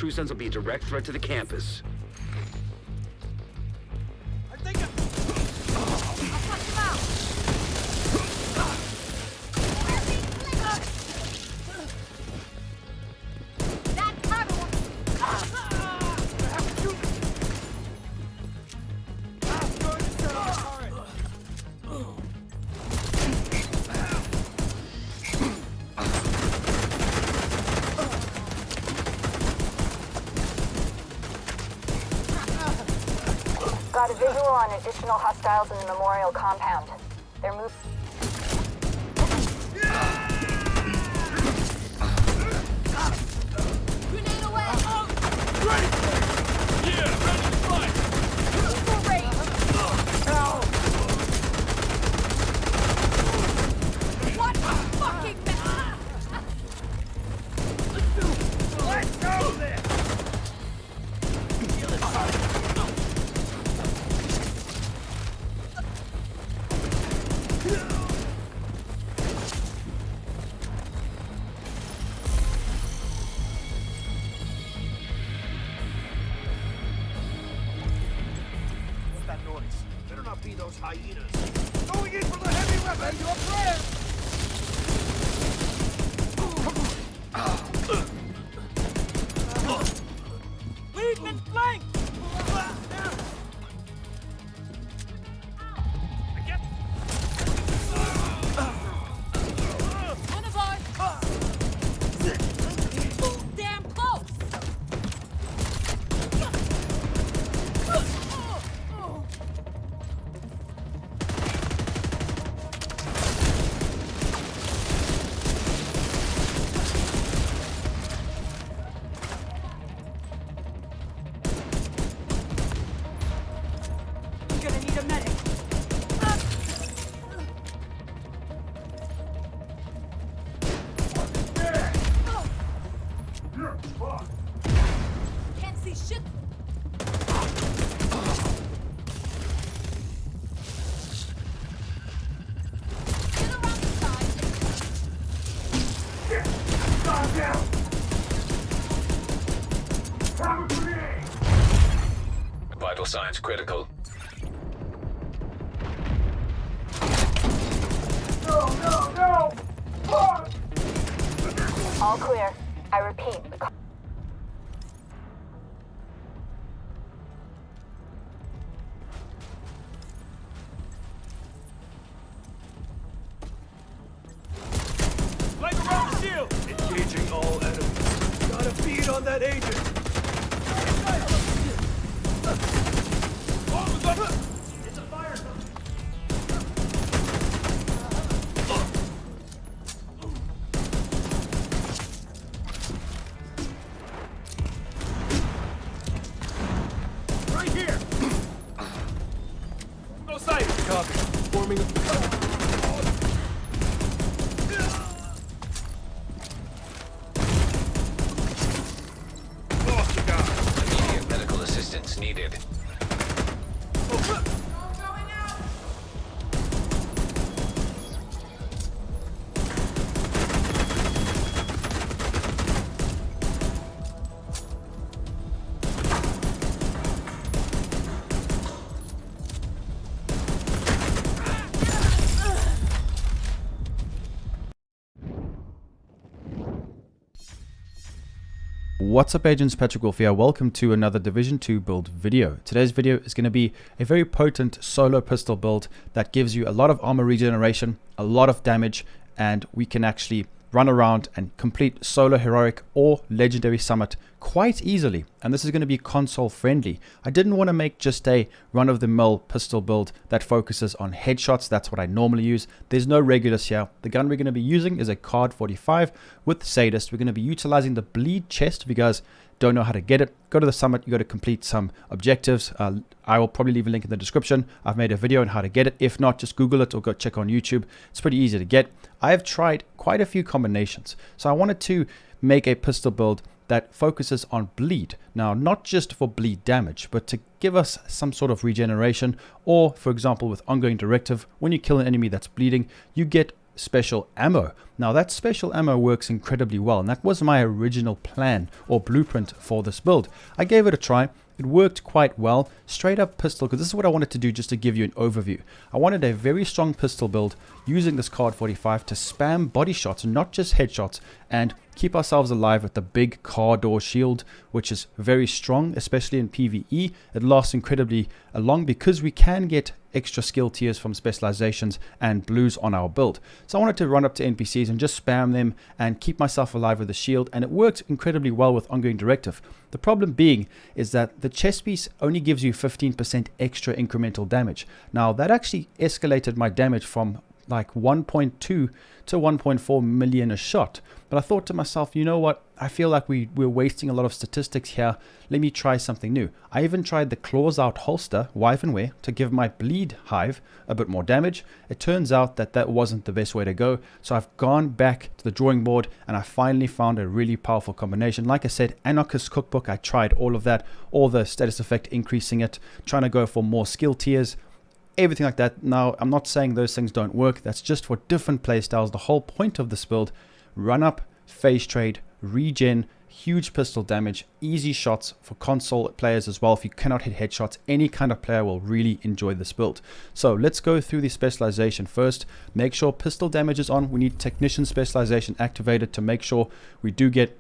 true sons will be a direct threat to the campus. I think I'll punch him out. That private one. Got a visual on additional hostiles in the memorial compound. They're moving. Grenade away. Ready! Yeah, ready to fight! Equal range. What fucking mess? Let's go then! What's that noise? Better not be those hyenas. Going in for the heavy weapon! Your prayer! Lead and flank! One of ours. Too damn close. You're gonna need a medic. Can't see shit. Get around the side. Stop down! Have a grenade! Vital signs critical. No! Fuck! All clear. I repeat. Flank around the shield! Engaging all enemies. Gotta feed on that agent! It's a fire zone! Right here! No sight! Copy. Forming a... Lost the guy! Immediate medical assistance needed. What's up agents, Patrick Wolf here. Welcome to another Division 2 build video. Today's video is going to be a very potent solo pistol build that gives you a lot of armor regeneration, a lot of damage, and we can actually run around and complete solo heroic or legendary summit quite easily. And this is going to be console friendly. I didn't want to make just a run-of-the-mill pistol build that focuses on headshots. That's what I normally use. There's no regulars here. The gun we're going to be using is a Card 45 with Sadist. We're going to be utilizing the bleed chest. If you guys don't know how to get it, go to the summit. You got to complete some objectives. I will probably leave a link in the description. I've made a video on how to get it. If not, just Google it or go check on YouTube. It's pretty easy to get. I have tried quite a few combinations, so I wanted to make a pistol build that focuses on bleed. Now, not just for bleed damage, but to give us some sort of regeneration, or for example with ongoing directive, when you kill an enemy that's bleeding, you get special ammo. Now that special ammo works incredibly well, and that was my original plan or blueprint for this build. I gave it a try. It worked quite well. Straight up pistol, because this is what I wanted to do, just to give you an overview. I wanted a very strong pistol build using this Card 45 to spam body shots, not just headshots, and keep ourselves alive with the big car door shield, which is very strong, especially in PvE. It lasts incredibly long because we can get extra skill tiers from specializations and blues on our build. So I wanted to run up to NPCs and just spam them and keep myself alive with the shield, and it worked incredibly well with ongoing directive. The problem being is that the chest piece only gives you 15% extra incremental damage. Now that actually escalated my damage from like 1.2 to 1.4 million a shot. But I thought to myself, you know what? I feel like we're wasting a lot of statistics here. Let me try something new. I even tried the claws out holster, Wyvern wear, to give my bleed hive a bit more damage. It turns out that that wasn't the best way to go. So I've gone back to the drawing board and I finally found a really powerful combination. Like I said, Anarchist Cookbook, I tried all of that, all the status effect, increasing it, trying to go for more skill tiers, everything like that. Now, I'm not saying those things don't work. That's just for different playstyles. The whole point of this build: run up, phase trade, regen, huge pistol damage, easy shots for console players as well. If you cannot hit headshots, any kind of player will really enjoy this build. So let's go through the specialization first. Make sure pistol damage is on. We need technician specialization activated to make sure we do get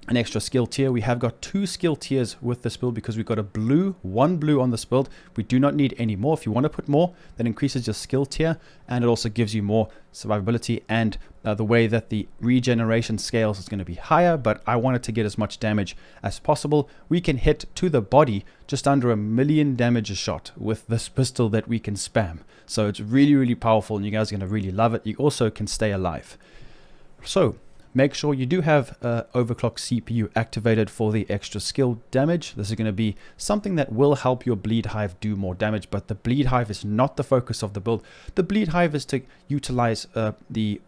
an extra skill tier. We have got 2 skill tiers with this build because we've got a blue, 1 blue on this build. We do not need any more. If you want to put more, that increases your skill tier, and it also gives you more survivability, and the way that the regeneration scales is going to be higher, but I wanted to get as much damage as possible. We can hit to the body just under 1 million damage a shot with this pistol that we can spam. So it's really, really powerful, and you guys are going to really love it. You also can stay alive. So make sure you do have overclock CPU activated for the extra skill damage. This is going to be something that will help your bleed hive do more damage, but the bleed hive is not the focus of the build. The bleed hive is to utilize the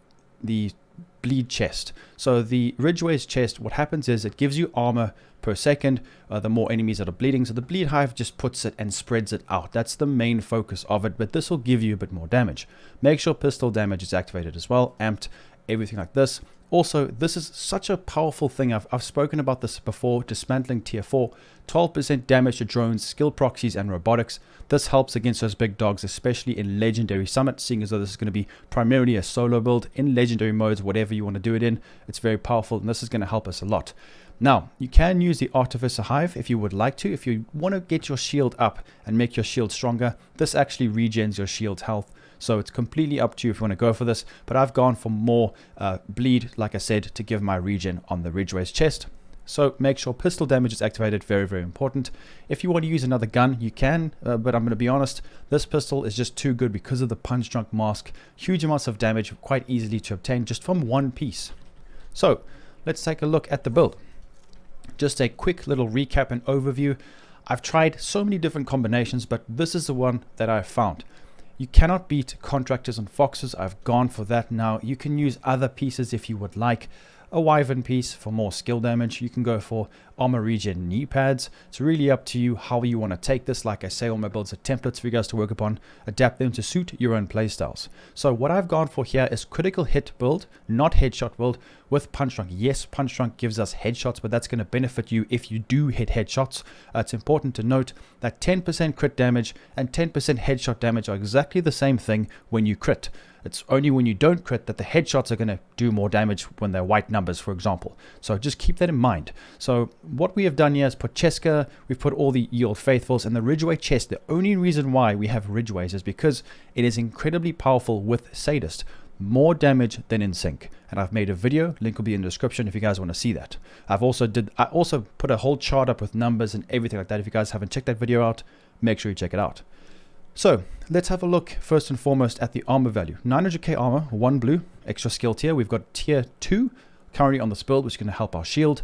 bleed chest. So the Ridgeway's chest, what happens is it gives you armor per second the more enemies that are bleeding. So the bleed hive just puts it and spreads it out. That's the main focus of it, but this will give you a bit more damage. Make sure pistol damage is activated as well, amped, everything like this. Also, this is such a powerful thing. I've spoken about this before. Dismantling tier 4, 12% damage to drones, skill proxies, and robotics. This helps against those big dogs, especially in Legendary Summit, seeing as though this is going to be primarily a solo build. In Legendary modes, whatever you want to do it in, it's very powerful, and this is going to help us a lot. Now, you can use the Artificer Hive if you would like to. If you want to get your shield up and make your shield stronger, this actually regens your shield's health. So it's completely up to you if you want to go for this, but I've gone for more bleed, like I said, to give my regen on the Ridgeway's chest. So make sure pistol damage is activated, very, very important. If you want to use another gun, you can, but I'm going to be honest, this pistol is just too good because of the Punch Drunk mask. Huge amounts of damage, quite easily to obtain just from one piece. So let's take a look at the build. Just a quick little recap and overview. I've tried so many different combinations, but this is the one that I found. You cannot beat Contractors and Foxes. I've gone for that now. You can use other pieces if you would like. A Wyvern piece for more skill damage. You can go for armor regen knee pads. It's really up to you how you want to take this. Like I say, all my builds are templates for you guys to work upon. Adapt them to suit your own playstyles. So what I've gone for here is critical hit build, not headshot build, with Punch Drunk. Yes, Punch Drunk gives us headshots, but that's going to benefit you if you do hit headshots. It's important to note that 10% crit damage and 10% headshot damage are exactly the same thing when you crit. It's only when you don't crit that the headshots are going to do more damage when they're white numbers, for example. So just keep that in mind. So what we have done here is put Cheska, we've put all the Ye Old Faithfuls, and the Ridgeway chest. The only reason why we have Ridgeways is because it is incredibly powerful with Sadist. More damage than in sync, and I've made a video, link will be in the description if you guys want to see that. I also put a whole chart up with numbers and everything like that. If you guys haven't checked that video out, make sure you check it out. So let's have a look first and foremost at the armor value. 900k armor, 1 blue, extra skill tier. We've got tier 2 currently on this build, which is going to help our shield,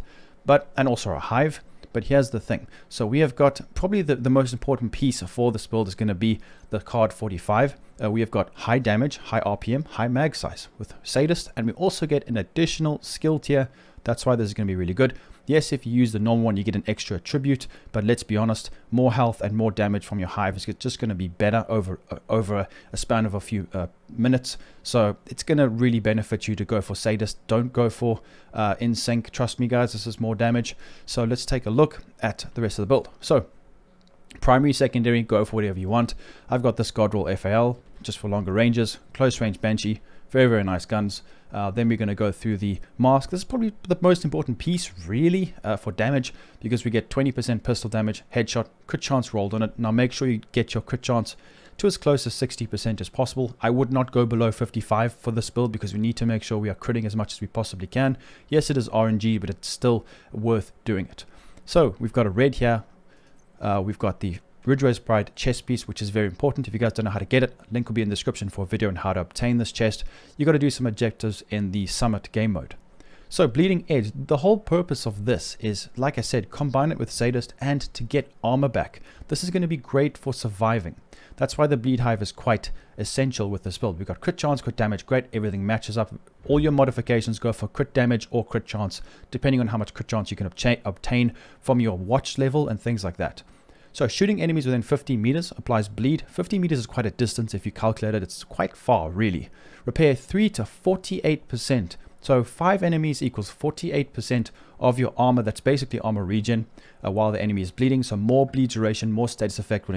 and also our hive. But here's the thing. So we have got probably the most important piece for this build is going to be the Card 45. We have got high damage, high RPM, high mag size with Sadist, and we also get an additional skill tier. That's why this is going to be really good. Yes, if you use the normal one, you get an extra attribute, but let's be honest, more health and more damage from your hive is just going to be better over a span of a few minutes. So it's going to really benefit you to go for Sadist. Don't go for In Sync. Trust me, guys, this is more damage. So let's take a look at the rest of the build. So primary, secondary, go for whatever you want. I've got this Godroll FAL just for longer ranges, close range Banshee, very, very nice guns. Then we're going to go through the mask. This is probably the most important piece, really, for damage, because we get 20% pistol damage, headshot, crit chance rolled on it. Now make sure you get your crit chance to as close as 60% as possible. I would not go below 55 for this build because we need to make sure we are critting as much as we possibly can. Yes, it is RNG, but it's still worth doing it. So we've got a red here. We've got the Ridgeway's Pride chest piece, which is very important. If you guys don't know how to get it, link will be in the description for a video on how to obtain this chest. You got to do some objectives in the Summit game mode. So Bleeding Edge, the whole purpose of this is, like I said, combine it with Sadist and to get armor back. This is going to be great for surviving. That's why the Bleed Hive is quite essential with this build. We've got crit chance, crit damage, great, everything matches up. All your modifications go for crit damage or crit chance, depending on how much crit chance you can obtain from your watch level and things like that. So shooting enemies within 50 meters applies bleed. 50 meters is quite a distance if you calculate it. It's quite far, really. Repair 3 to 48%. So 5 enemies equals 48% of your armor. That's basically armor regen while the enemy is bleeding. So more bleed duration, more status effect.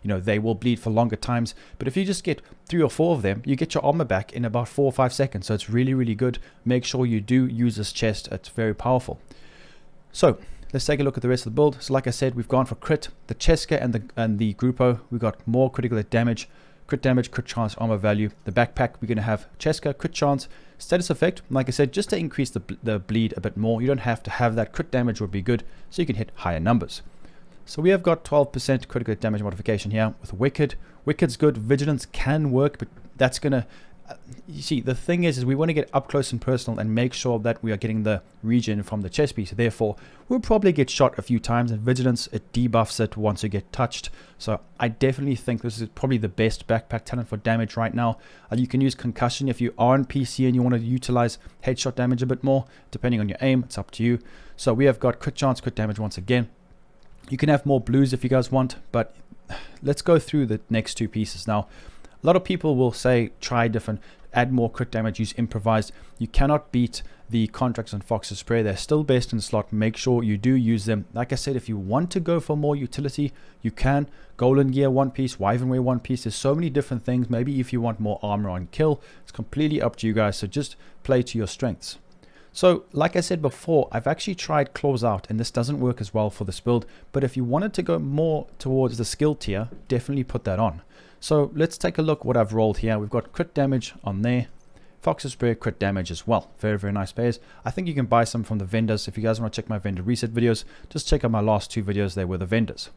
They will bleed for longer times. But if you just get 3 or 4 of them, you get your armor back in about 4 or 5 seconds. So it's really, really good. Make sure you do use this chest. It's very powerful. So let's take a look at the rest of the build. So like I said, we've gone for crit, the Cheska and the Grupo. We've got more critical damage, crit chance, armor value. The backpack, we're going to have Cheska, crit chance, status effect. Like I said, just to increase the bleed a bit more. You don't have to have that. Crit damage would be good, so you can hit higher numbers. So we have got 12% critical damage modification here with Wicked. Wicked's good. Vigilance can work, but that's going to... you see, the thing is we want to get up close and personal and make sure that we are getting the regen from the chest piece. Therefore, we'll probably get shot a few times, and Vigilance, it debuffs it once you get touched. So I definitely think this is probably the best backpack talent for damage right now. You can use Concussion if you are on PC and you want to utilize headshot damage a bit more, depending on your aim. It's up to you. So we have got crit chance, crit damage once again. You can have more blues if you guys want, but let's go through the next 2 pieces now. A lot of people will say try different, add more crit damage, use improvised. You cannot beat the Contracts and Fox's Spray. They're still best in slot. Make sure you do use them. Like I said, if you want to go for more utility, you can. Golden Gear one piece, Wyvern Wear one piece. There's so many different things. Maybe if you want more armor on kill, it's completely up to you guys. So just play to your strengths. So like I said before, I've actually tried Claws Out, and this doesn't work as well for this build. But if you wanted to go more towards the skill tier, definitely put that on. So let's take a look what I've rolled here. We've got crit damage on there. Fox's Spray crit damage as well. Very, very nice pairs. I think you can buy some from the vendors. If you guys want to check my vendor reset videos, just check out my last 2 videos. They were the vendors.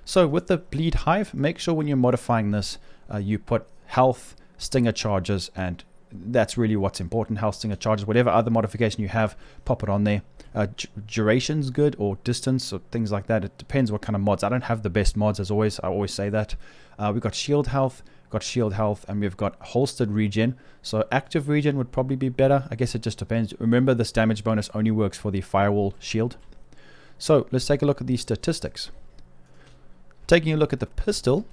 So with the Bleed Hive, make sure when you're modifying this, you put health, stinger charges, and that's really what's important. Health, stinger charges, whatever other modification you have, pop it on there. Duration's good, or distance, or things like that. It depends what kind of mods. I don't have the best mods, as always. I always say that. We've got shield health, and we've got holstered regen. So active regen would probably be better. I guess it just depends. Remember, this damage bonus only works for the firewall shield. So let's take a look at these statistics. Taking a look at the pistol,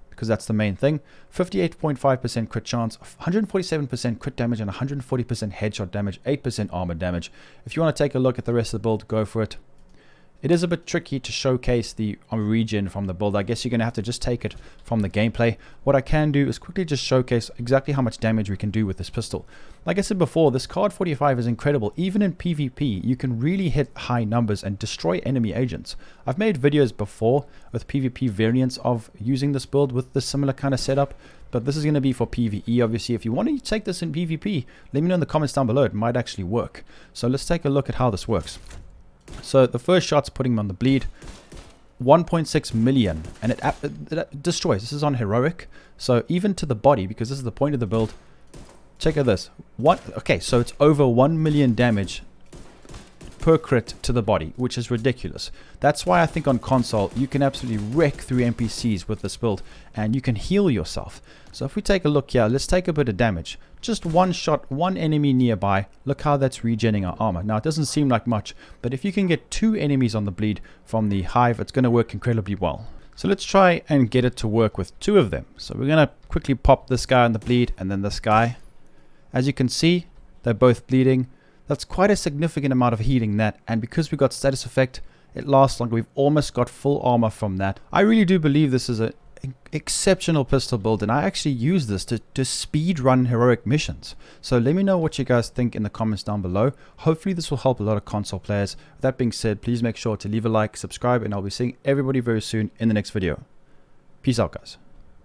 because that's the main thing. 58.5% crit chance, 147% crit damage, and 140% headshot damage, 8% armor damage. If you want to take a look at the rest of the build, go for it. It is a bit tricky to showcase the regen from the build. I guess you're going to have to just take it from the gameplay. What I can do is quickly just showcase exactly how much damage we can do with this pistol. Like I said before, this card 45 is incredible. Even in PvP, you can really hit high numbers and destroy enemy agents. I've made videos before with PvP variants of using this build with this similar kind of setup, but this is going to be for PvE. Obviously, if you want to take this in PvP, let me know in the comments down below. It might actually work. So let's take a look at how this works. So the first shot's putting him on the bleed. 1.6 million, and it destroys. This is on heroic, so even to the body, because this is the point of the build. Check out this. Okay, so it's over 1 million damage per crit to the body, which is ridiculous. That's why I think on console you can absolutely wreck through NPCs with this build, and you can heal yourself. So if we take a look here, let's take a bit of damage. Just one shot, one enemy nearby. Look how that's regenerating our armor. Now it doesn't seem like much, but if you can get 2 enemies on the bleed from the hive, it's going to work incredibly well. So let's try and get it to work with 2 of them. So we're going to quickly pop this guy on the bleed and then this guy. As you can see, they're both bleeding. That's quite a significant amount of healing that, and because we got status effect, it lasts longer. We've almost got full armor from that. I really do believe this is an exceptional pistol build, and I actually use this to speed run heroic missions. So let me know what you guys think in the comments down below. Hopefully this will help a lot of console players. With that being said, please make sure to leave a like, subscribe, and I'll be seeing everybody very soon in the next video. Peace out, guys.